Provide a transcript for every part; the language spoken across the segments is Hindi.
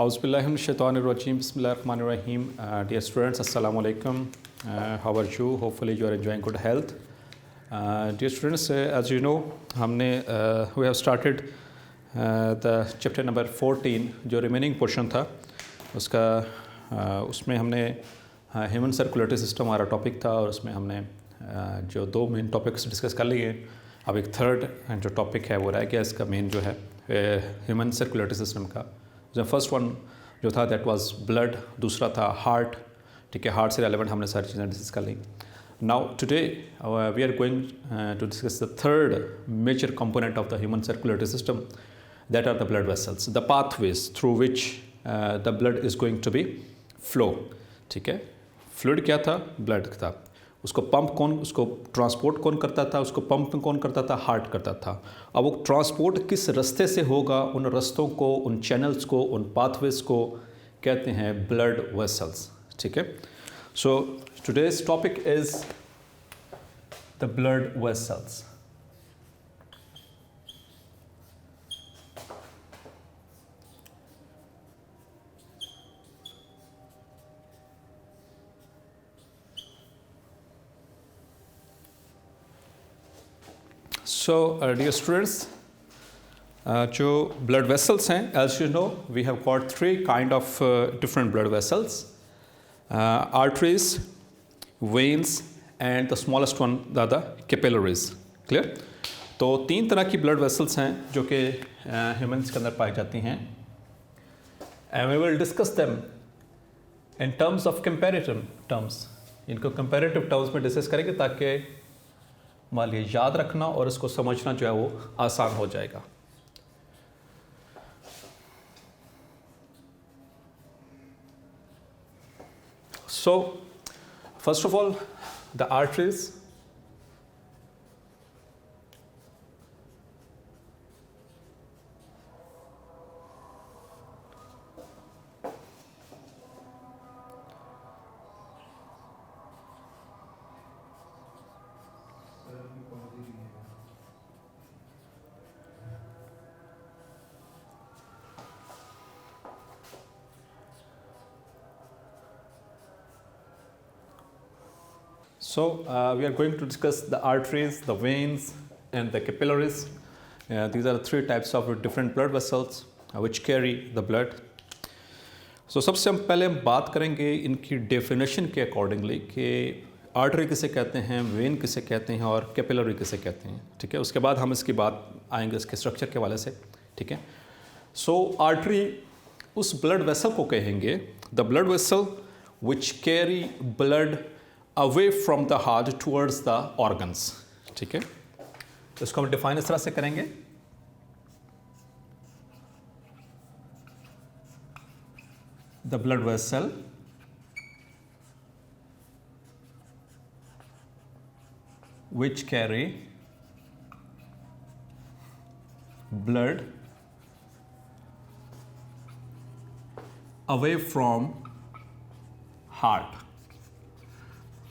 Auzubillahiminash-shaytanir-rajim. Bismillahir-rahmanir-rahim. Dear students, Assalamu alaikum. How are you? Hopefully you are enjoying good health. Dear students, as you know, we have started the chapter number 14 जो remaining portion था उसमें हमने ह्यूमन सर्कुलेटरी सिस्टम हमारा टॉपिक था और उसमें हमने जो दो मेन टॉपिक्स डिस्कस कर लिए। अब एक थर्ड जो टॉपिक है वो रह गया इसका मेन जो है ह्यूमन सर्कुलेटरी सिस्टम का। जो फर्स्ट वन जो था दैट वाज ब्लड, दूसरा था हार्ट। ठीक है, हार्ट से रेलेवेंट हमने सारी चीज़ें डिस्कस कर ली। Now today we are going to discuss the third major component of the human circulatory system, that are the blood vessels, the pathways through which the blood is going to be flow. ठीक है, फ्लूइड क्या था? ब्लड था। उसको उसको ट्रांसपोर्ट कौन करता था? उसको पंप कौन करता था? हार्ट करता था। अब वो ट्रांसपोर्ट किस रास्ते से होगा, उन रास्तों को, उन चैनल्स को, उन पाथवेज को कहते हैं ब्लड वेसल्स। ठीक है, so today's topic is the blood vessels. So, dear students, जो blood vessels हैं, as you know, we have got three kind of different blood vessels, arteries, veins, and the smallest one the capillaries. Clear? तो तीन तरह की blood vessels हैं जो कि humans के अंदर पाई जाती हैं, and we will discuss them in terms of comparative terms. इनको comparative terms में डिस्कस करेंगे ताकि मान लिए याद रखना और इसको समझना जो है वो आसान हो जाएगा। So first of all the arteries. So we are going to discuss the arteries, the veins, and the capillaries. These are the three types of different blood vessels which carry the blood. So सबसे हम पहले बात करेंगे इनकी डेफिनेशन के अकॉर्डिंगली कि आर्टरी किसे कहते हैं, वेन किसे कहते हैं और कैपिलरी किसे कहते हैं। ठीक है, उसके बाद हम इसकी बात आएंगे इसके स्ट्रक्चर के वाले से। ठीक है, सो आर्टरी उस ब्लड वेसल को कहेंगे, the blood vessel which carry blood away from the heart towards the organs. ठीक है, तो इसको हम डिफाइन इस तरह से करेंगे, the blood vessel which carry blood away from heart.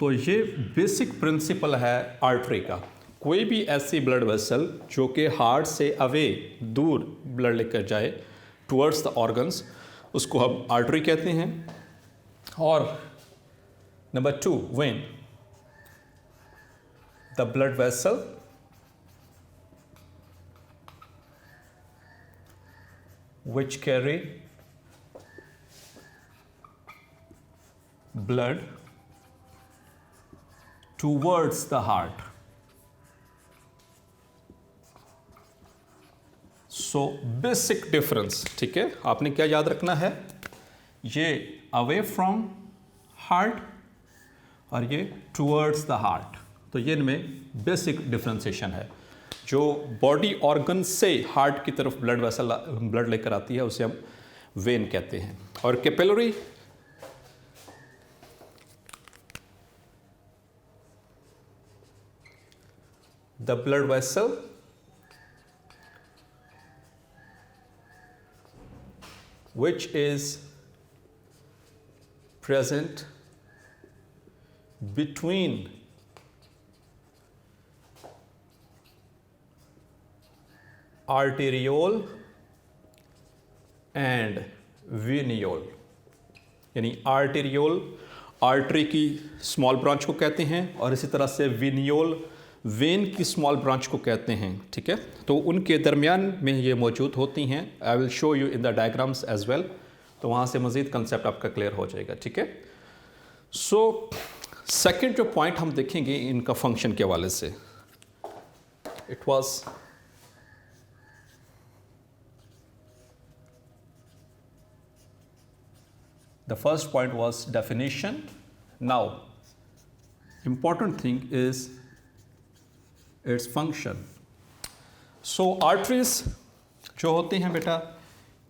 तो ये बेसिक प्रिंसिपल है आर्टरी का। कोई भी ऐसी ब्लड वेसल जो कि हार्ट से अवे दूर ब्लड लेकर जाए टुवर्ड्स द ऑर्गन्स, उसको हम आर्टरी कहते हैं। और number two, when, the blood vessel which carry blood towards the heart. So basic difference, ठीक है, आपने क्या याद रखना है, ये away from heart और ये towards the heart। तो ये इनमें बेसिक डिफ्रेंसिएशन है। जो बॉडी ऑर्गन से हार्ट की तरफ ब्लड वेसल ब्लड लेकर आती है उसे हम वेन कहते हैं। और capillary the blood vessel which is present between arteriole and वेनियोल, यानी आर्टेरियोल आर्टरी की स्मॉल ब्रांच को कहते हैं, और इसी तरह से वेनियोल वेन की स्मॉल ब्रांच को कहते हैं। ठीक है, तो उनके दरमियान में ये मौजूद होती हैं। I will show you in the diagrams as well, तो वहाँ से मज़ीद कंसेप्ट आपका क्लियर हो जाएगा। ठीक है, सो सेकंड जो पॉइंट हम देखेंगे इनका फंक्शन के हवाले से, it was the first point was definition. Now important thing is its function. So arteries जो होते हैं बेटा,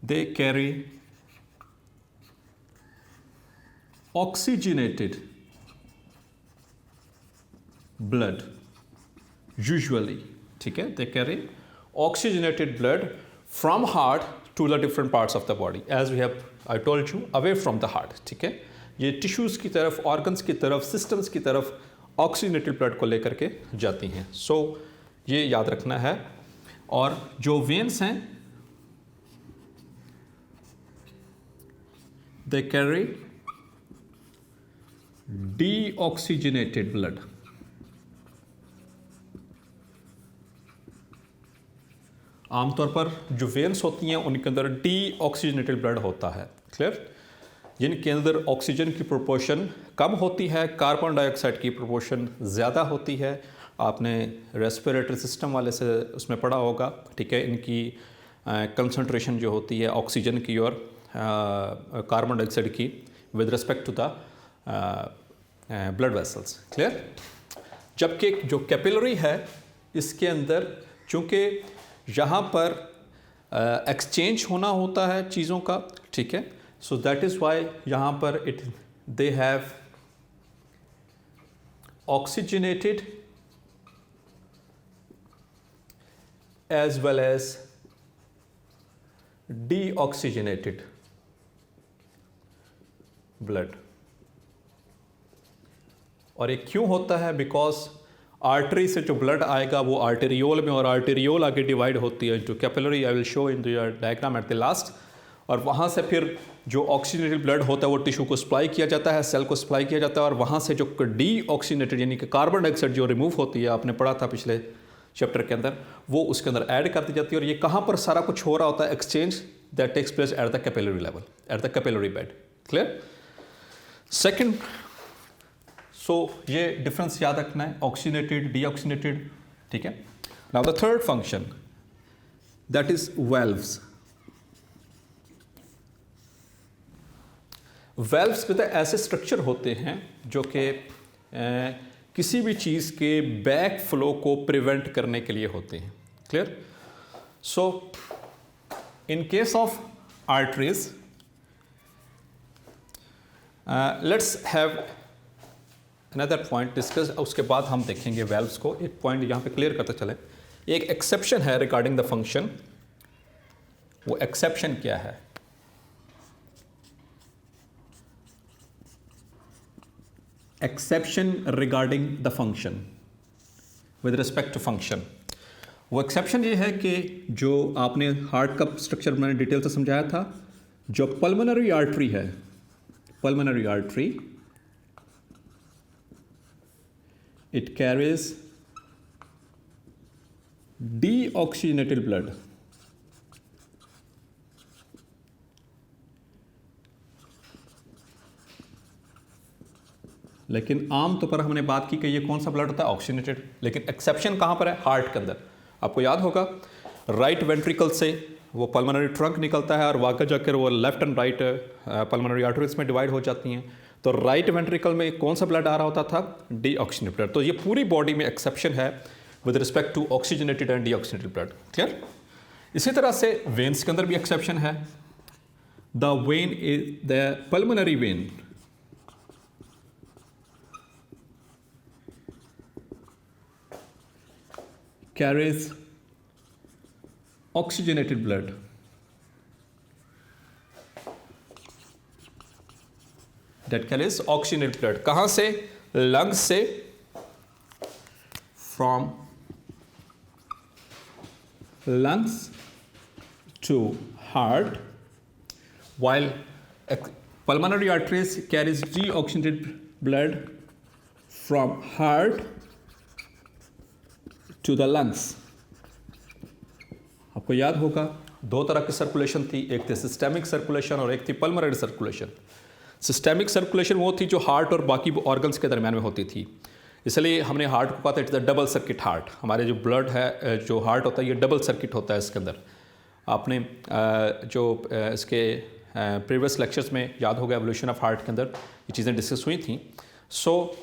they carry oxygenated blood usually. ठीक है, they carry oxygenated blood from heart to the different parts of the body, as we have I told you, away from the heart. ठीक है, ये टिश्यूज़ की तरफ, ऑर्गन्स की तरफ, सिस्टम्स की तरफ ऑक्सीजनेटेड ब्लड को लेकर के जाती हैं। सो ये याद रखना है। और जो वेन्स हैं, दे कैरी डीऑक्सीजनेटेड ब्लड। आमतौर पर जो वेन्स होती हैं उनके अंदर डीऑक्सीजनेटेड ब्लड होता है। क्लियर, जिनके अंदर ऑक्सीजन की प्रोपोर्शन कम होती है, कार्बन डाइऑक्साइड की प्रोपोर्शन ज़्यादा होती है। आपने रेस्पिरेटरी सिस्टम वाले से उसमें पढ़ा होगा। ठीक है, इनकी कंसंट्रेशन जो होती है ऑक्सीजन की और कार्बन डाइऑक्साइड की with respect to the blood vessels. Clear, जबकि जो कैपिलरी है इसके अंदर चूँकि यहाँ पर एक्सचेंज होना होता है चीज़ों का। ठीक है, सो दैट इज़ वाई यहाँ पर they have oxygenated as well as deoxygenated blood. और ये क्यों होता है? बिकॉज आर्टरी से जो ब्लड आएगा वो आर्टेरियोल में, और आर्टेरियोल आगे डिवाइड होती है into capillary. I will show in the diagram at the last. और वहाँ से फिर जो ऑक्सीजनेटेड ब्लड होता है वो टिश्यू को सप्लाई किया जाता है, सेल को सप्लाई किया जाता है, और वहाँ से जो डीऑक्सीजनेटेड यानी कि कार्बन डाइऑक्साइड जो रिमूव होती है, आपने पढ़ा था पिछले चैप्टर के अंदर, वो उसके अंदर ऐड कर दी जाती है। और ये कहाँ पर सारा कुछ हो रहा होता है? Exchange that takes place at the capillary level, at the capillary bed. Clear, second, so ये डिफरेंस याद रखना है, ऑक्सीजनेटेड, डीऑक्सीजनेटेड। ठीक है, now the third function that is valves. Valves में तो ऐसे स्ट्रक्चर होते हैं जो कि किसी भी चीज़ के बैक फ्लो को प्रिवेंट करने के लिए होते हैं। Clear, so in case of arteries let's have another point discuss, उसके बाद हम देखेंगे वेल्व्स को। एक पॉइंट यहाँ पे क्लियर करते चले, एक एक्सेप्शन है रिगार्डिंग द फंक्शन। वो एक्सेप्शन क्या है? Exception regarding the function, with respect to function. वो एक्सेप्शन ये है कि जो आपने हार्ट का स्ट्रक्चर मैंने डिटेल से समझाया था, जो पल्मोनरी आर्टरी है, pulmonary artery, it carries deoxygenated blood, लेकिन आम तौर पर हमने बात की कि ये कौन सा ब्लड होता है? ऑक्सीजनेटेड। लेकिन एक्सेप्शन कहाँ पर है? हार्ट के अंदर। आपको याद होगा राइट वेंट्रिकल से वो पल्मोनरी ट्रंक निकलता है और वाकर जाकर वो left and right pulmonary arteries में डिवाइड हो जाती हैं। तो राइट वेंट्रिकल में कौन सा ब्लड आ रहा होता था? Deoxygenated blood. तो ये पूरी बॉडी में एक्सेप्शन है with respect to oxygenated and deoxygenated blood. Clear, इसी तरह से वेन्स के अंदर भी एक्सेप्शन है। The vein is the pulmonary vein carries oxygenated blood, that carries oxygenated blood। कहाँ से? लंग्स से, from lungs to heart while pulmonary arteries carries deoxygenated blood from heart to the lungs. आपको याद होगा दो तरह की सर्कुलेशन थी, एक थी सिस्टेमिक सर्कुलेशन और एक थी पल्मोनरी सर्कुलेशन। सिस्टेमिक सर्कुलेशन वो थी जो हार्ट और बाकी ऑर्गन्स के दरमियान में होती थी, इसलिए हमने हार्ट को कहा था it's the double circuit heart. हमारे जो ब्लड है, जो हार्ट होता है, ये डबल सर्किट होता है इसके अंदर। आपने जो इसके प्रीवियस लेक्चर्स में याद होगा एवोल्यूशन ऑफ हार्ट के अंदर ये चीज़ें डिस्कस हुई थी। सो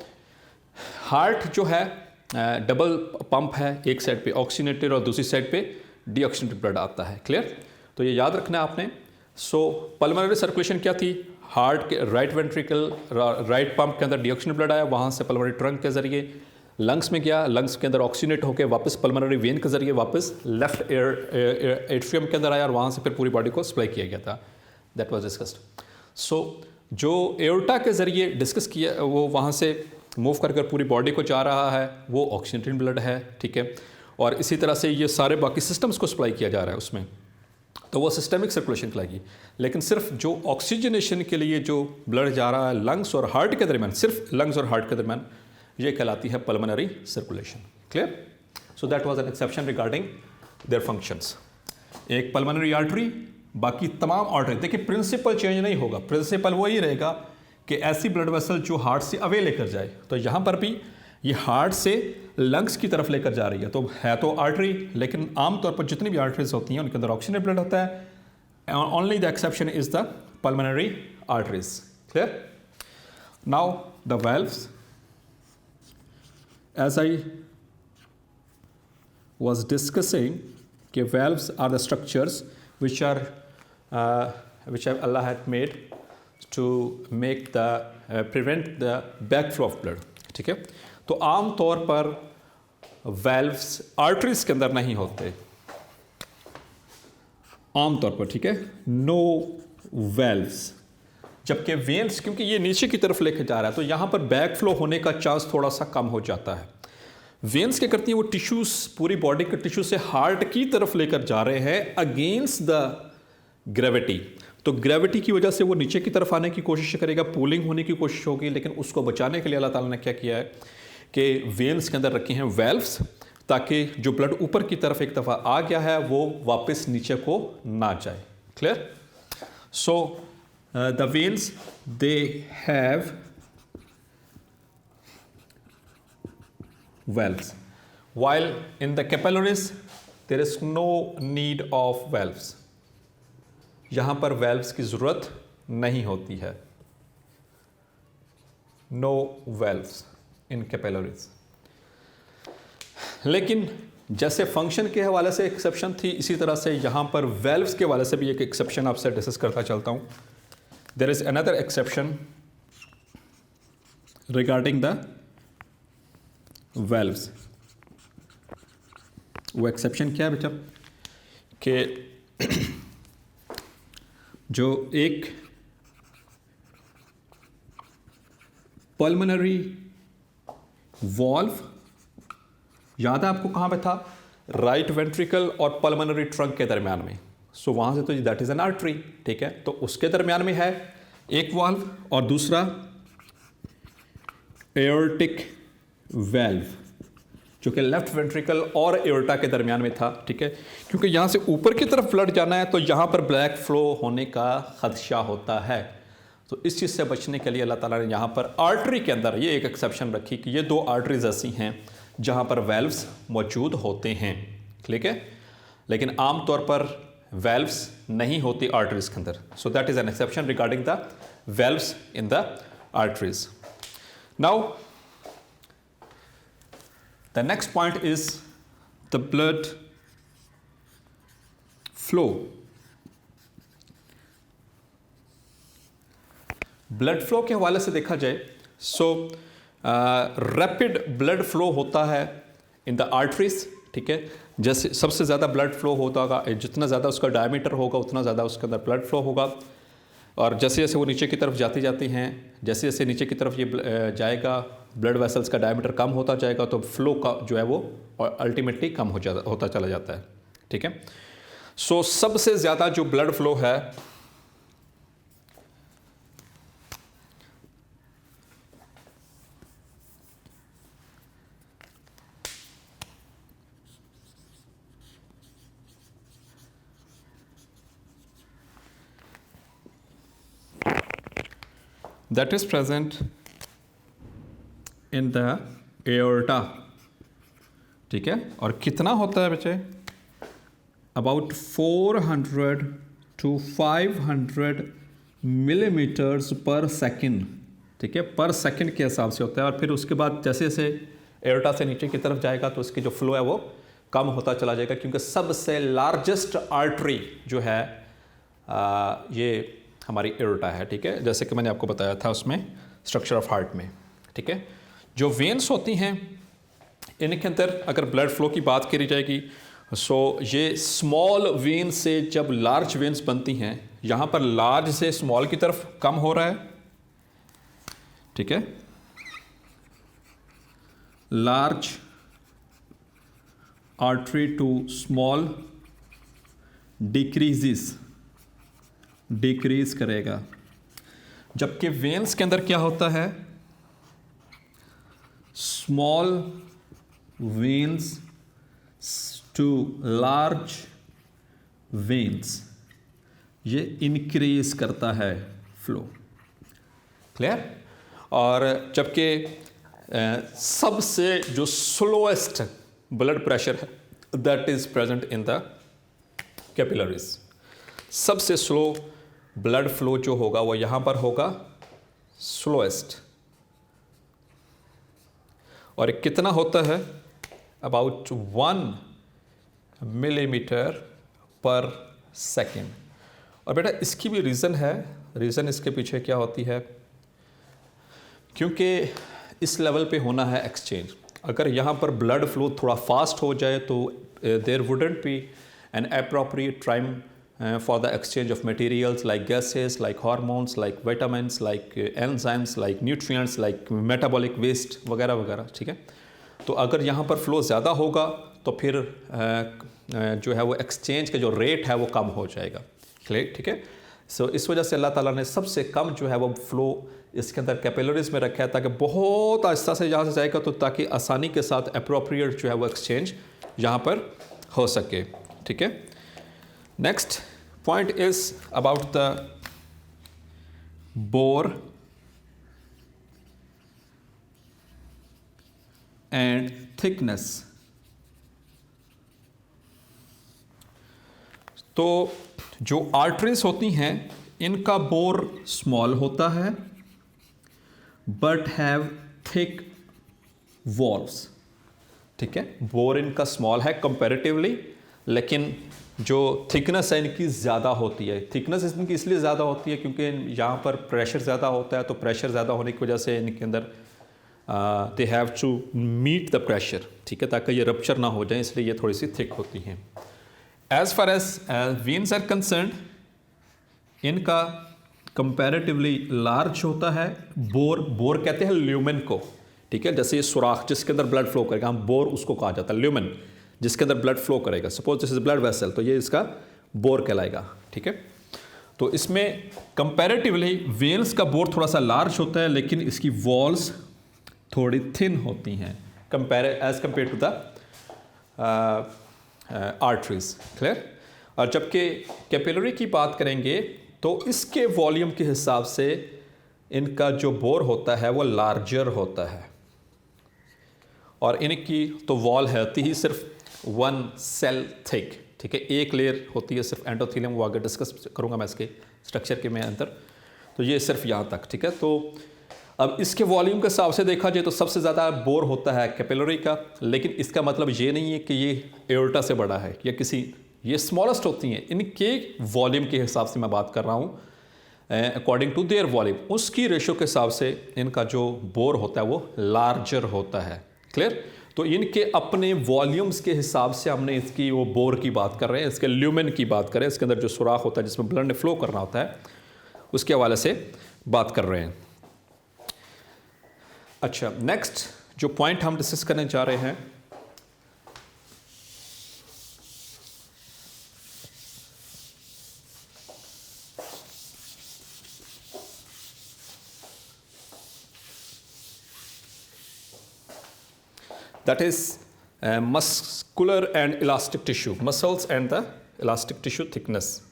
हार्ट जो है डबल पंप है, एक साइड पे ऑक्सीजनेटेड और दूसरी साइड पे डीऑक्सीजनेटेड ब्लड आता है। क्लियर? तो ये याद रखना है आपने। सो पल्मोनरी सर्कुलेशन क्या थी? हार्ट के राइट वेंट्रिकल राइट पंप के अंदर डीऑक्सीजनेटेड ब्लड आया, वहाँ से पल्मोनरी ट्रंक के जरिए लंग्स में गया, लंग्स के अंदर ऑक्सीजनेट होकर वापस पल्मोनरी वेन के जरिए वापस लेफ्ट एट्रियम के अंदर आया और वहाँ से फिर पूरी बॉडी को सप्लाई किया गया था। That was discussed. सो जो एओर्टा के जरिए डिस्कस किया वो वहाँ से मूव कर पूरी बॉडी को जा रहा है, वो ऑक्सीजनेटेड ब्लड है। ठीक है, और इसी तरह से ये सारे बाकी सिस्टम्स को सप्लाई किया जा रहा है उसमें, तो वो सिस्टेमिक सर्कुलेशन कहलाएगी। लेकिन सिर्फ जो ऑक्सीजनेशन के लिए जो ब्लड जा रहा है लंग्स और हार्ट के दरमियान, सिर्फ लंग्स और हार्ट के दरमियान, ये कहलाती है pulmonary circulation. Clear? So that was an exception regarding their functions. एक पल्मोनरी आर्टरी, बाकी तमाम आर्टरी, देखिए प्रिंसिपल चेंज नहीं होगा, प्रिंसिपल वही रहेगा कि ऐसी ब्लड वेसल जो हार्ट से अवे लेकर जाए। तो यहाँ पर भी ये हार्ट से लंग्स की तरफ लेकर जा रही है, तो है तो आर्टरी, लेकिन आमतौर पर जितनी भी आर्टरीज होती हैं उनके अंदर ऑक्सीजनेटेड ब्लड होता है। Only the exception is the pulmonary arteries. Clear? Now the valves, as I was discussing कि valves are the structures which Allah had made to make the prevent the backflow of blood। ठीक है, तो आम तौर पर valves arteries के अंदर नहीं होते आम तौर पर। ठीक है, no valves, जबकि veins क्योंकि ये नीचे की तरफ लेके जा रहा है तो यहाँ पर बैकफ्लो होने का चांस थोड़ा सा कम हो जाता है। वेन्स क्या करती हैं, वो टिश्यूज पूरी बॉडी के टिश्यू से हार्ट की तरफ लेकर जा रहे हैं अगेंस्ट द ग्रेविटी। तो ग्रेविटी की वजह से वो नीचे की तरफ आने की कोशिश करेगा, पूलिंग होने की कोशिश होगी, लेकिन उसको बचाने के लिए अल्लाह ताला ने क्या किया है कि वेन्स के अंदर रखे हैं वेल्व्स, ताकि जो ब्लड ऊपर की तरफ एक दफ़ा आ गया है वो वापस नीचे को ना जाए। Clear? So the veins they have valves, while in the capillaries there is no need of valves। यहाँ पर valves की ज़रूरत नहीं होती है, no valves in capillaries। लेकिन जैसे फंक्शन के हवाले से एक्सेप्शन थी, इसी तरह से यहाँ पर valves के हवाले से भी एक एक्सेप्शन आपसे डिस्कस करता चलता हूँ। There is another exception regarding the valves। वो एक्सेप्शन क्या है बेटा कि जो एक पल्मोनरी वॉल्व, याद है आपको कहाँ पे था? राइट वेंट्रिकल और पल्मोनरी ट्रंक के दरमियान में। सो वहाँ से तो दैट इज़ एन आर्टरी। ठीक है, तो उसके दरमियान में है एक वाल्व और दूसरा एओर्टिक वेल्व, जो कि लेफ्ट वेंट्रिकल और एओर्टा के दरमियान में था। ठीक है, क्योंकि यहाँ से ऊपर की तरफ ब्लड जाना है तो यहाँ पर ब्लैक फ्लो होने का खदशा होता है। तो इस चीज़ से बचने के लिए अल्लाह ताला ने यहाँ पर आर्टरी के अंदर ये एक एक्सेप्शन रखी कि ये दो आर्टरीज ऐसी हैं जहाँ पर वेल्व्स मौजूद होते हैं। ठीक है, लेकिन आम तौर पर वेल्व्स नहीं होती आर्टरीज के अंदर। सो that is an exception regarding the valves in the arteries. Now the next point is the blood flow। Blood flow के हवाले से देखा जाए सो रैपिड ब्लड फ्लो होता है इन द आर्टरीज। ठीक है, जैसे सबसे ज़्यादा ब्लड फ्लो होता होगा, जितना ज़्यादा उसका डायमीटर होगा उतना ज़्यादा उसके अंदर ब्लड फ्लो होगा, और जैसे जैसे वो नीचे की तरफ जाती जाती हैं, जैसे जैसे नीचे की तरफ ये जाएगा ब्लड वेसल्स का डायमीटर कम होता जाएगा तो फ्लो का जो है वो अल्टीमेटली कम होता चला जाता है। ठीक है, सो सबसे ज़्यादा जो ब्लड फ्लो है that is present in the aorta, ठीक है। और कितना होता है बच्चे? अबाउट 400 to 500 मिलीमीटर्स पर सेकेंड, ठीक है, पर सेकेंड के हिसाब से होता है। और फिर उसके बाद जैसे जैसे एओर्टा से नीचे की तरफ जाएगा तो उसकी जो फ्लो है वो कम होता चला जाएगा, क्योंकि सबसे लार्जेस्ट आर्टरी जो है ये हमारी एओर्टा है, ठीक है, जैसे कि मैंने आपको बताया था उसमें स्ट्रक्चर ऑफ हार्ट में, ठीक है। जो वेन्स होती हैं इनके अंदर अगर ब्लड फ्लो की बात करी जाएगी, सो ये स्मॉल वेन से जब लार्ज वेन्स बनती हैं, यहाँ पर लार्ज से स्मॉल की तरफ कम हो रहा है, ठीक है, large artery to small decrease करेगा। जबकि वेन्स के अंदर क्या होता है? Small veins to large veins, ये इंक्रीज करता है फ्लो, क्लियर। और जबकि सबसे जो स्लोएस्ट ब्लड प्रेशर है that is present in the capillaries. सबसे स्लो ब्लड फ्लो जो होगा वो यहां पर होगा स्लोएस्ट। और कितना होता है? अबाउट 1 मिलीमीटर पर सेकेंड। और बेटा इसकी भी रीज़न है, रीज़न इसके पीछे क्या होती है? क्योंकि इस लेवल पे होना है एक्सचेंज। अगर यहाँ पर ब्लड फ्लो थोड़ा फास्ट हो जाए तो there wouldn't be an appropriate time for the exchange of materials like gases, like hormones, like vitamins, like enzymes, like nutrients, like metabolic waste वगैरह वगैरह, ठीक है। तो अगर यहाँ पर फ्लो ज़्यादा होगा तो फिर जो है वो एक्सचेंज का जो रेट है वो कम हो जाएगा, ठीक है। सो इस वजह से अल्लाह ताला ने सबसे कम जो है वो फ्लो इसके अंदर कैपिलरीज में रखा है, ताकि बहुत आहिस्ता से यहाँ से जाएगा तो ताकि आसानी के साथ अप्रोप्रिएट जो है वो एक्सचेंज यहाँ पर हो सके, ठीक है। Next point is about the bore and thickness. तो जो आर्टरीज होती हैं इनका बोर स्मॉल होता है बट हैव थिक वॉल्स, ठीक है। बोर इनका स्मॉल है कंपैरेटिवली, लेकिन जो थिकनेस है इनकी ज़्यादा होती है। थिकनेस इनकी इसलिए ज़्यादा होती है क्योंकि यहाँ पर प्रेशर ज़्यादा होता है, तो प्रेशर ज़्यादा होने की वजह से इनके अंदर they have to meet the pressure, ठीक है, ताकि ये रप्चर ना हो जाए, इसलिए ये थोड़ी सी थिक होती हैं। As far as veins are concern, इनका कंपैरेटिवली लार्ज होता है। बोर कहते हैं ल्यूमेन को, ठीक है, जैसे ये सुराख जिसके अंदर ब्लड फ्लो करेगा, हम बोर उसको कहा जाता है, ल्यूमेन जिसके अंदर ब्लड फ्लो करेगा। Suppose this is blood vessel, तो ये इसका बोर कहलाएगा, ठीक है। तो इसमें कंपैरेटिवली वेन्स का बोर थोड़ा सा लार्ज होता है, लेकिन इसकी वॉल्स थोड़ी थिन होती हैं as compare to the arteries, clear. और जबकि कैपिलरी की बात करेंगे तो इसके वॉल्यूम के हिसाब से इनका जो बोर होता है वो लार्जर होता है, और इनकी तो वॉल होती ही सिर्फ 1 सेल थिक, ठीक है, एक लेयर होती है सिर्फ एंडोथेलियम, वो आगे डिस्कस करूंगा मैं इसके स्ट्रक्चर के में अंदर। तो ये सिर्फ यहाँ तक, ठीक है। तो अब इसके वॉल्यूम के हिसाब से देखा जाए तो सबसे ज़्यादा बोर होता है कैपिलरी का, लेकिन इसका मतलब ये नहीं है कि ये एओर्टा से बड़ा है या किसी, ये स्मॉलेस्ट होती हैं। इनके वॉल्यूम के हिसाब से मैं बात कर रहा हूँ, अकॉर्डिंग टू देयर वॉल्यूम, उसकी रेशो के हिसाब से इनका जो बोर होता है वो लार्जर होता है, क्लियर। तो इनके अपने वॉल्यूम्स के हिसाब से हमने इसकी वो बोर की बात कर रहे हैं, इसके ल्यूमेन की बात करें, इसके अंदर जो सुराख होता है जिसमें ब्लड ने फ्लो करना होता है, उसके हवाले से बात कर रहे हैं। अच्छा, नेक्स्ट जो पॉइंट हम डिस्कस करने जा रहे हैं, that is muscular and elastic tissue, muscles and the elastic tissue thickness.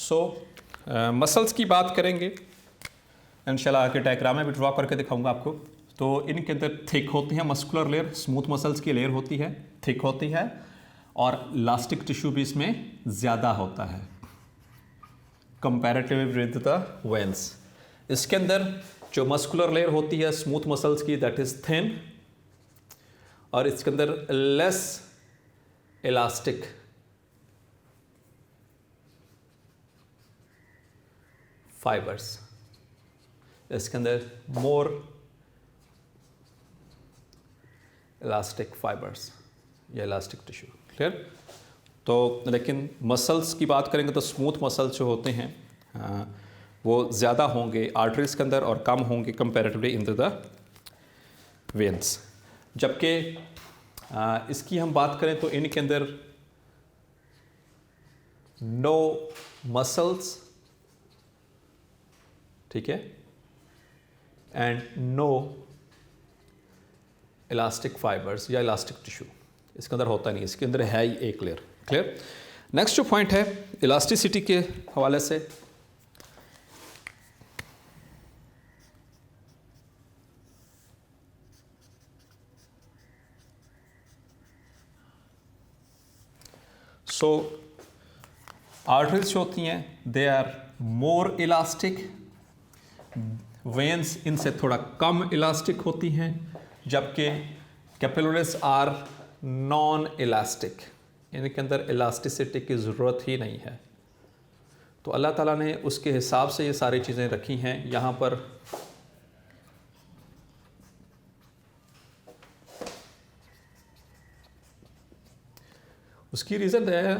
So muscles की बात करेंगे, इंशाल्लाह आगे डायग्राम में भी ड्रॉ करके दिखाऊंगा आपको। तो इनके अंदर थिक होती है मस्कुलर लेयर, स्मूथ मसल्स की लेयर होती है, थिक होती है, और इलास्टिक टिश्यू भी इसमें ज़्यादा होता है कंपैरेटिव विद द वेन्स। इसके अंदर जो मस्कुलर लेयर होती है स्मूथ मसल्स की, दैट इज थिन, और इसके अंदर लेस इलास्टिक फाइबर्स, इसके अंदर मोर इलास्टिक फाइबर्स या इलास्टिक टिश्यू। क्लियर? तो लेकिन मसल्स की बात करेंगे तो स्मूथ मसल्स जो होते हैं वो ज़्यादा होंगे आर्टरीज के अंदर और कम होंगे कंपैरेटिवली इन द वेन्स। जबकि इसकी हम बात करें तो इनके अंदर नो मसल्स, ठीक है, एंड नो इलास्टिक फाइबर्स या इलास्टिक टिश्यू इसके अंदर होता नहीं, इसके अंदर है ही एक लेयर। क्लियर? नेक्स्ट जो पॉइंट है इलास्टिसिटी के हवाले से, सो आर्टरीज जो होती हैं they are more elastic, veins इनसे थोड़ा कम इलास्टिक होती हैं, जबकि कैपिलरीज आर नॉन इलास्टिक, इनके अंदर इलास्टिसिटी की ज़रूरत ही नहीं है। तो अल्लाह ताला ने उसके हिसाब से ये सारी चीज़ें रखी हैं। यहाँ पर उसकी रीज़न है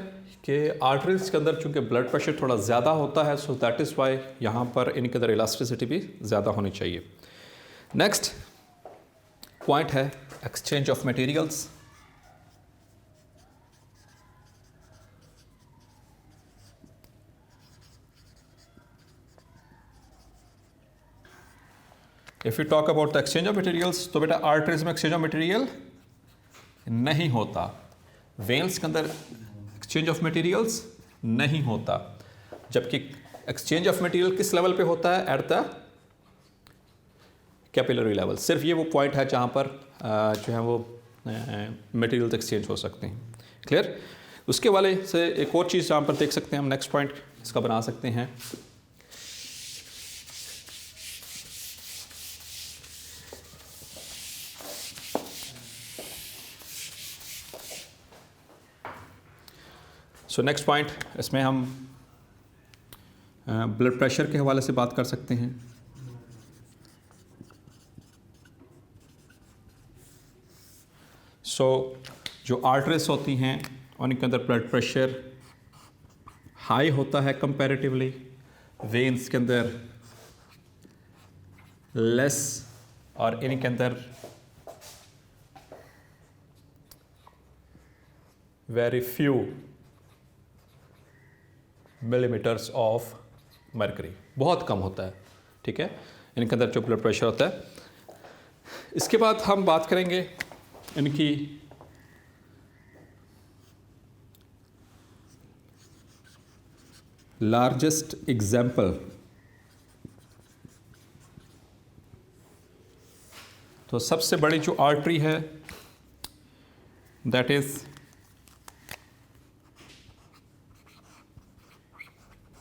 कि आर्टरीज के अंदर चूँकि ब्लड प्रेशर थोड़ा ज़्यादा होता है, सो दैट इज़ वाई यहाँ पर इनके अंदर इलास्टिसिटी भी ज़्यादा होनी चाहिए। नेक्स्ट पॉइंट है exchange of materials. If you talk about the exchange of materials, तो बेटा आर्टरीज में एक्सचेंज ऑफ मटेरियल नहीं होता, वेन्स के अंदर एक्सचेंज ऑफ मटेरियल्स नहीं होता, जबकि एक्सचेंज ऑफ मटेरियल किस लेवल पे होता है? Eight the capillary level. सिर्फ ये वो पॉइंट है जहाँ पर जो है वो मटेरियल्स एक्सचेंज हो सकते हैं। क्लियर? उसके वाले से एक और चीज़ यहाँ पर देख सकते हैं हम, नेक्स्ट पॉइंट इसका बना सकते हैं। सो नेक्स्ट पॉइंट, इसमें हम ब्लड प्रेशर के हवाले से बात कर सकते हैं। सो जो आर्टरीज होती हैं उनके अंदर ब्लड प्रेशर हाई होता है कंपैरेटिवली, वेन्स के अंदर लेस, और इनके अंदर very few millimetres of mercury, बहुत कम होता है। ठीक है, इनके अंदर जो ब्लड प्रेशर होता है। इसके बाद हम बात करेंगे इनकी लार्जेस्ट एग्जाम्पल। तो सबसे बड़ी जो आर्टरी है दैट इज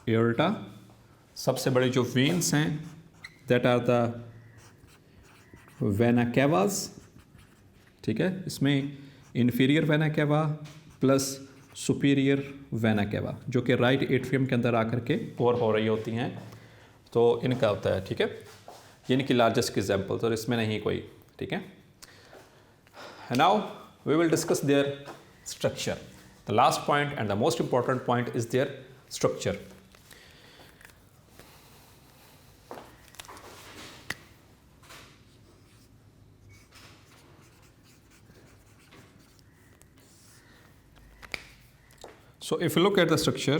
एओर्टा। सबसे बड़े जो वेन्स हैं दैट आर द वेना कैवास। ठीक है, इसमें inferior vena cava plus superior vena cava जो कि राइट एट्रियम के अंदर आकर के पोर हो रही होती हैं, तो इनका होता है। ठीक है, ये इनकी लार्जेस्ट एग्जाम्पल, तो इसमें नहीं कोई। ठीक है, now we will discuss their structure. The last point and the most important point is their structure. So if you look at the structure,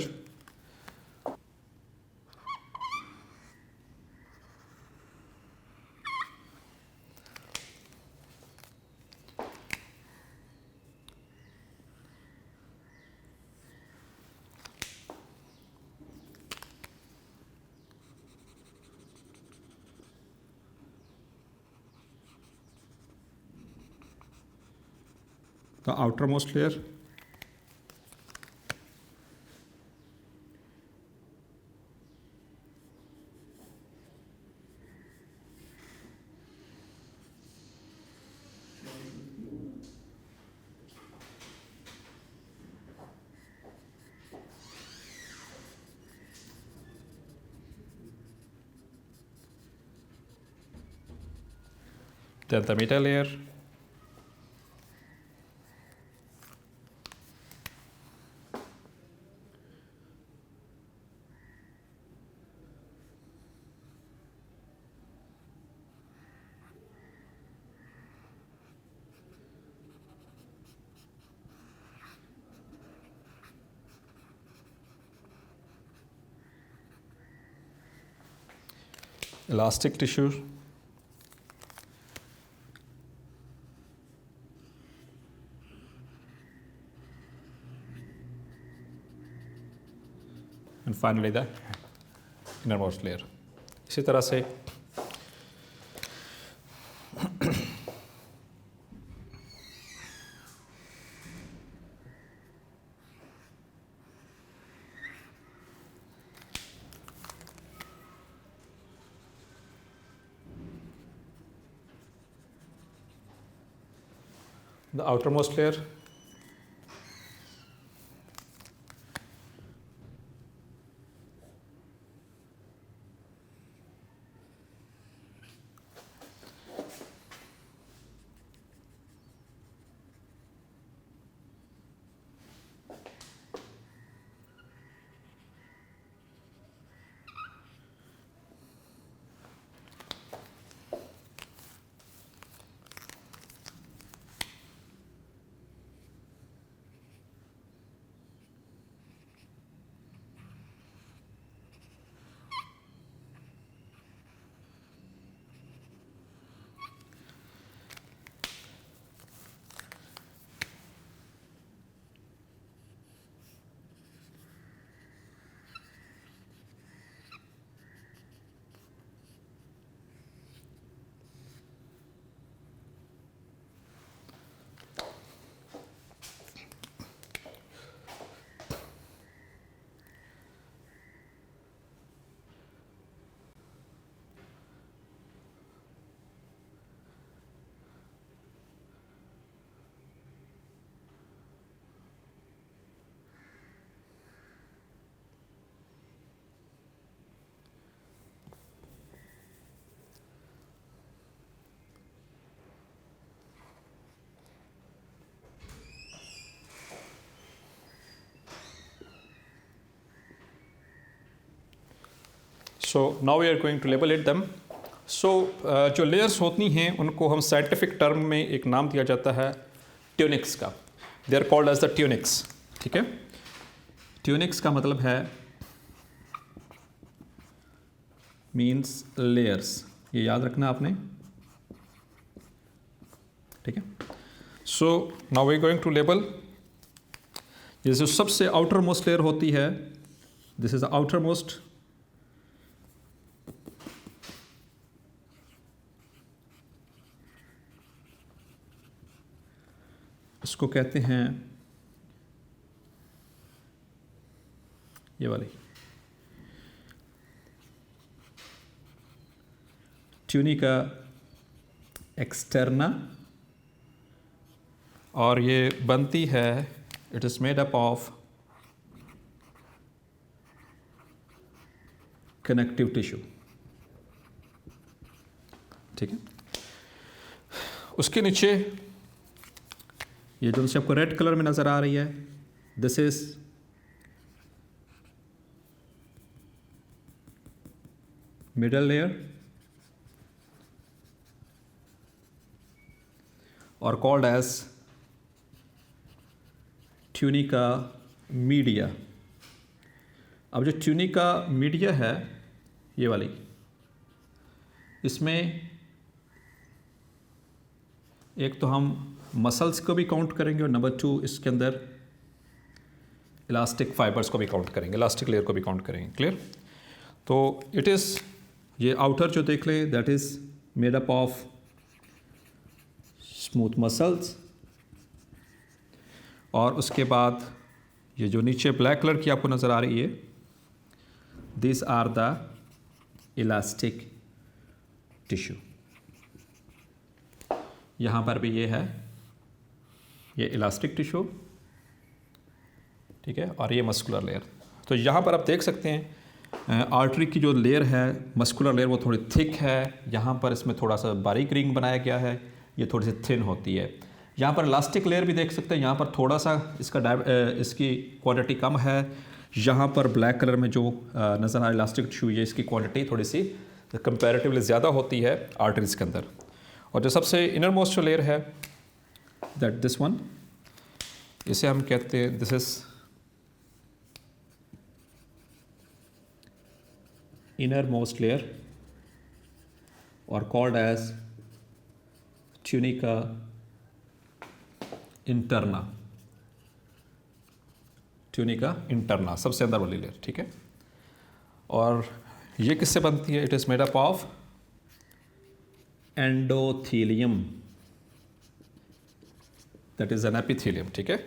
the outermost layer, then the middle layer, elastic tissue, and finally the innermost layer. इसी तरह से the outermost layer, so now we are going to label it them. So जो layers होती हैं उनको हम scientific term में एक नाम दिया जाता है ट्यूनिक्स का. They are called as the tunics. ठीक है, ट्यूनिक्स का मतलब है means layers, ये याद रखना आपने. ठीक है, so now we are going to label. ये जो सबसे outermost layer होती है, this is the outermost. इसको कहते हैं ये वाली ट्यूनिका एक्सटर्ना, और ये बनती है, it is made up of connective tissue. ठीक है, उसके नीचे ये जो आपको रेड कलर में नज़र आ रही है, दिस इज मिडल लेयर और कॉल्ड एज ट्यूनिका मीडिया. अब जो ट्यूनिका मीडिया है ये वाली, इसमें एक तो हम मसल्स को भी काउंट करेंगे और नंबर 2 इसके अंदर इलास्टिक फाइबर्स को भी काउंट करेंगे, इलास्टिक लेयर को भी काउंट करेंगे. क्लियर? तो इट इज़, ये आउटर जो देख लें, that is made up of smooth muscles और उसके बाद ये जो नीचे ब्लैक कलर की आपको नज़र आ रही है, this are the elastic tissue. यहाँ पर भी ये है, ये इलास्टिक टिश्यू, ठीक है, और ये मस्कुलर लेयर। तो यहाँ पर आप देख सकते हैं आर्टरी की जो लेयर है, मस्कुलर लेयर, वो थोड़ी थिक है। यहाँ पर इसमें थोड़ा सा बारीक रिंग बनाया गया है, ये थोड़ी सी थिन होती है। यहाँ पर इलास्टिक लेयर भी देख सकते हैं, यहाँ पर थोड़ा सा इसकी क्वांटिटी कम है। यहाँ पर ब्लैक कलर में जो नज़र आ रहा है इलास्टिक टिश्यू, ये इसकी क्वांटिटी थोड़ी सी कंपैरेटिवली ज़्यादा होती है आर्टरीज के अंदर। और जो सबसे इनर मोस्ट जो लेयर है, दैट दिस वन, इसे हम कहते हैं, this is inner most layer और called as tunica interna. Tunica interna सबसे अंदर वाली लेयर, ठीक है। और ये किससे बनती है? It is made up of endothelium, that is an epithelium, ठीक है।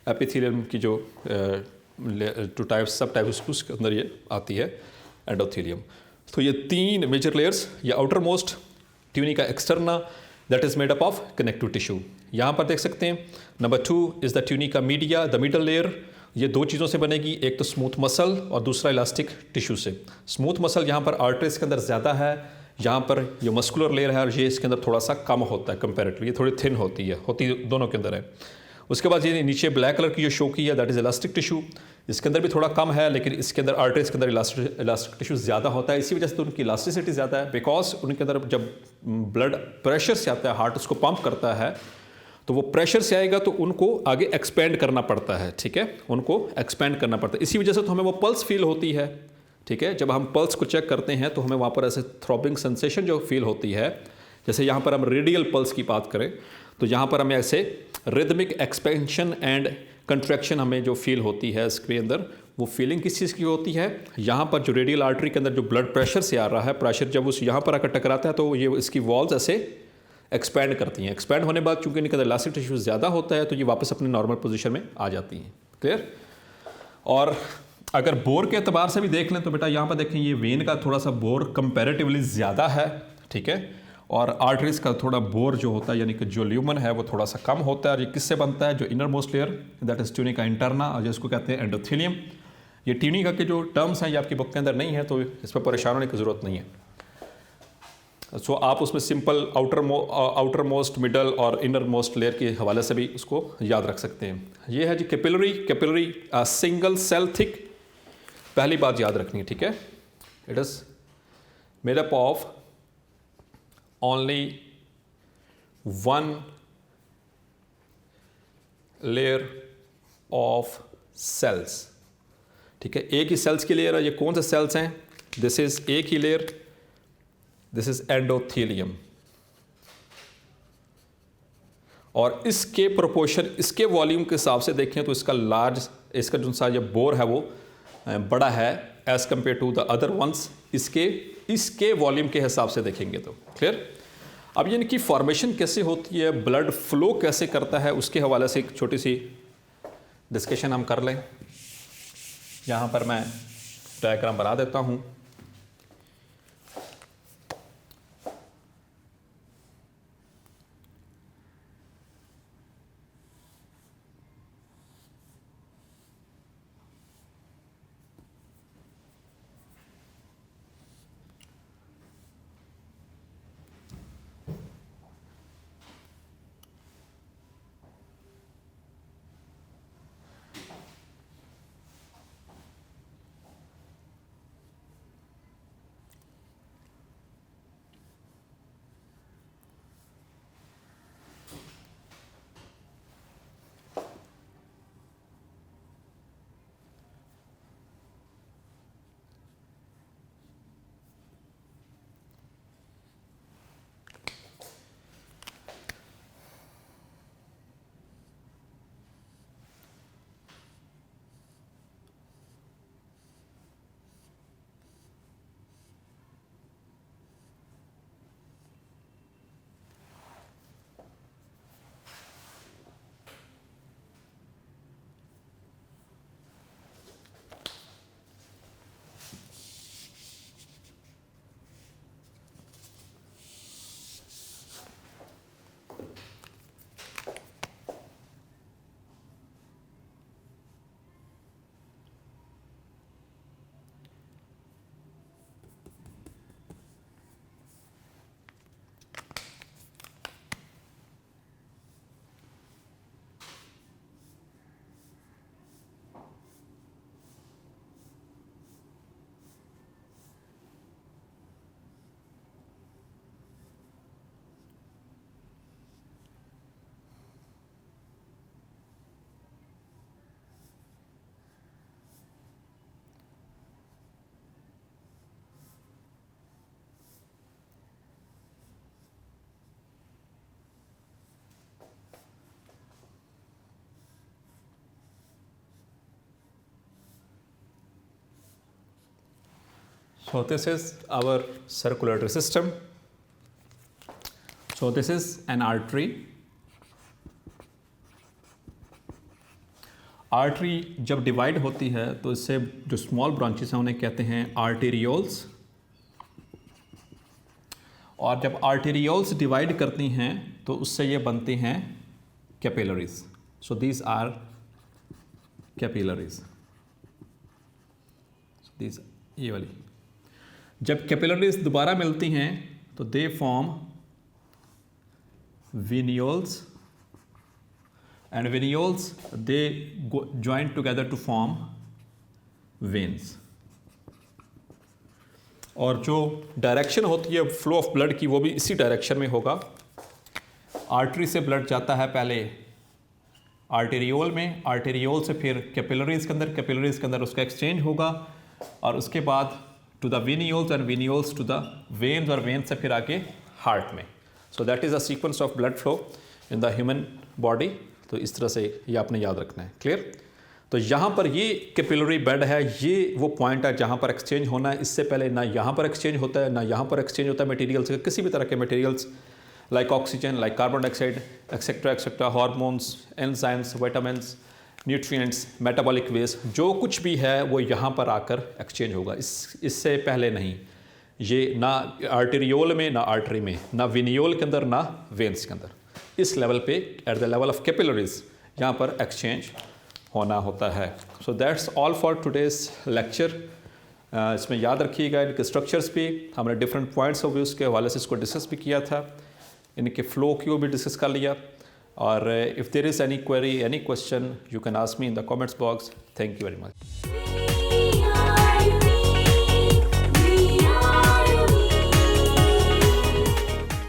एपिथीलियम की जो टू टाइप्स, सब टाइप्स, उसके अंदर ये आती है एंडोथीलियम। तो ये तीन मेजर लेयर्स, ये outer most tunica externa, that is made up of connective tissue. यहाँ पर देख सकते हैं number 2 is the tunica media, the middle layer. ये दो चीज़ों से बनेगी, एक तो स्मूथ मसल और दूसरा इलास्टिक टिश्यू से। स्मूथ मसल यहाँ पर आर्टरीज के अंदर ज़्यादा है, यहाँ पर ये मस्कुलर लेयर है और ये इसके अंदर थोड़ा सा कम होता है कंपैरेटिवली, ये थोड़ी थिन होती है, दोनों के अंदर है। उसके बाद ये नीचे ब्लैक कलर की जो शो की है, दैट इज इलास्टिक टिश्यू। इसके अंदर भी थोड़ा कम है, लेकिन इसके अंदर आर्टरीज के अंदर इलास्टिक टिश्यू ज़्यादा होता है। इसी वजह से तो उनकी इलास्टिसिटी ज़्यादा है, बिकॉज उनके अंदर जब ब्लड प्रेशर से आता है, हार्ट उसको पंप करता है, तो वो प्रेशर से आएगा तो उनको आगे एक्सपेंड करना पड़ता है, ठीक है, उनको एक्सपेंड करना पड़ता है। इसी वजह से तो हमें वो पल्स फील होती है, ठीक है। जब हम पल्स को चेक करते हैं तो हमें वहाँ पर ऐसे थ्रॉबिंग सेंसेशन जो फील होती है, जैसे यहाँ पर हम रेडियल पल्स की बात करें तो यहाँ पर हमें ऐसे रिदमिक एक्सपेंशन एंड कंट्रैक्शन हमें जो फील होती है इसके अंदर, वो फीलिंग किस चीज़ की होती है? यहाँ पर जो रेडियल आर्टरी के अंदर जो ब्लड प्रेशर से आ रहा है, प्रेशर जब उस यहाँ पर आकर टकराता है तो ये इसकी वॉल्स ऐसे एक्सपैंड करती हैं। एक्सपैंड होने के बाद चूंकि इनके अंदर इलास्टिक टिश्यू ज़्यादा होता है तो ये वापस अपने नॉर्मल पोजीशन में आ जाती हैं। क्लियर? और अगर बोर के अतबार से भी देख लें तो बेटा यहाँ पर देखें, ये वेन का थोड़ा सा बोर कंपैरेटिवली ज़्यादा है, ठीक है, और आर्टरीज का थोड़ा बोर जो होता है यानी कि जो ल्यूमन है वो थोड़ा सा कम होता है। और ये किससे बनता है? जो inner most layer, that is tunica interna, और जिसको कहते हैं एंडोथीलियम। ये ट्यूनिका के जो टर्म्स हैं ये आपकी बुक के अंदर नहीं है, तो इस पर परेशान होने की ज़रूरत नहीं है। सो आप उसमें सिंपल आउटर मोस्ट, मिडल और इनर मोस्ट लेयर के हवाले से भी उसको याद रख सकते हैं। ये है जी कैपिलरी सिंगल सेल थिक, पहली बात याद रखनी है, ठीक है। It is made up of only one layer of cells, ठीक है, एक ही सेल्स की लेयर है। ये कौन से सेल्स हैं? दिस इज एक ही लेयर, दिस इज एंडोथीलियम। और इसके प्रोपोर्शन, इसके वॉल्यूम के हिसाब से देखें तो इसका जो सा ये बोर है वो बड़ा है as compare to the other ones, इसके वॉल्यूम के हिसाब से देखेंगे तो। क्लियर? अब ये इनकी फॉर्मेशन कैसे होती है, ब्लड फ्लो कैसे करता है, उसके हवाले से एक छोटी सी डिस्कशन हम कर लें। यहाँ पर मैं डायग्राम बना देता हूँ। So this is our circulatory system. So this is an artery. Artery जब डिवाइड होती है तो इससे जो स्मॉल ब्रांचेस हैं उन्हें कहते हैं आर्टेरियोल्स, और जब आर्टेरियोल्स डिवाइड करती हैं तो उससे ये बनते हैं capillaries. So these are capillaries. These ये वाली जब कैपिलरीज दोबारा मिलती हैं तो they form venules, and venules they join together to form veins. और जो डायरेक्शन होती है फ्लो ऑफ ब्लड की वो भी इसी डायरेक्शन में होगा. आर्टरी से ब्लड जाता है पहले आर्टेरियोल में, आर्टेरियोल से फिर कैपिलरीज के अंदर, कैपिलरीज के अंदर उसका एक्सचेंज होगा और उसके बाद to the venules and venules to the veins और वेन्स से फिर आके हार्ट में. So that is a sequence of blood flow in the human body. तो इस तरह से ये आपने याद रखना है. क्लियर? तो यहाँ पर ये कैपिलरी बेड है, ये वो पॉइंट है जहाँ पर एक्सचेंज होना है. इससे पहले ना यहाँ पर एक्सचेंज होता है ना यहाँ पर एक्सचेंज होता है मटेरियल्स, किसी भी तरह के materials like oxygen, like carbon dioxide, etcetera etcetera, hormones, enzymes, vitamins, nutrients, metabolic waste, जो कुछ भी है वो यहाँ पर आकर एक्सचेंज होगा. इससे पहले नहीं. ये ना आर्टेरियोल में, ना आर्टरी में, ना वेनियोल के अंदर, ना वेन्स के अंदर. इस लेवल पे at the level of capillaries यहाँ पर एक्सचेंज होना होता है. So that's all for today's lecture. इसमें याद रखिएगा इनके स्ट्रक्चर्स भी हमने डिफरेंट पॉइंट्स ऑफ व्यूज़ के हवाले से इसको डिस्कस भी किया था, इनके फ्लो को भी डिस्कस कर लिया. और if there is any query, any question, you can ask me in the comments box. Thank you very much.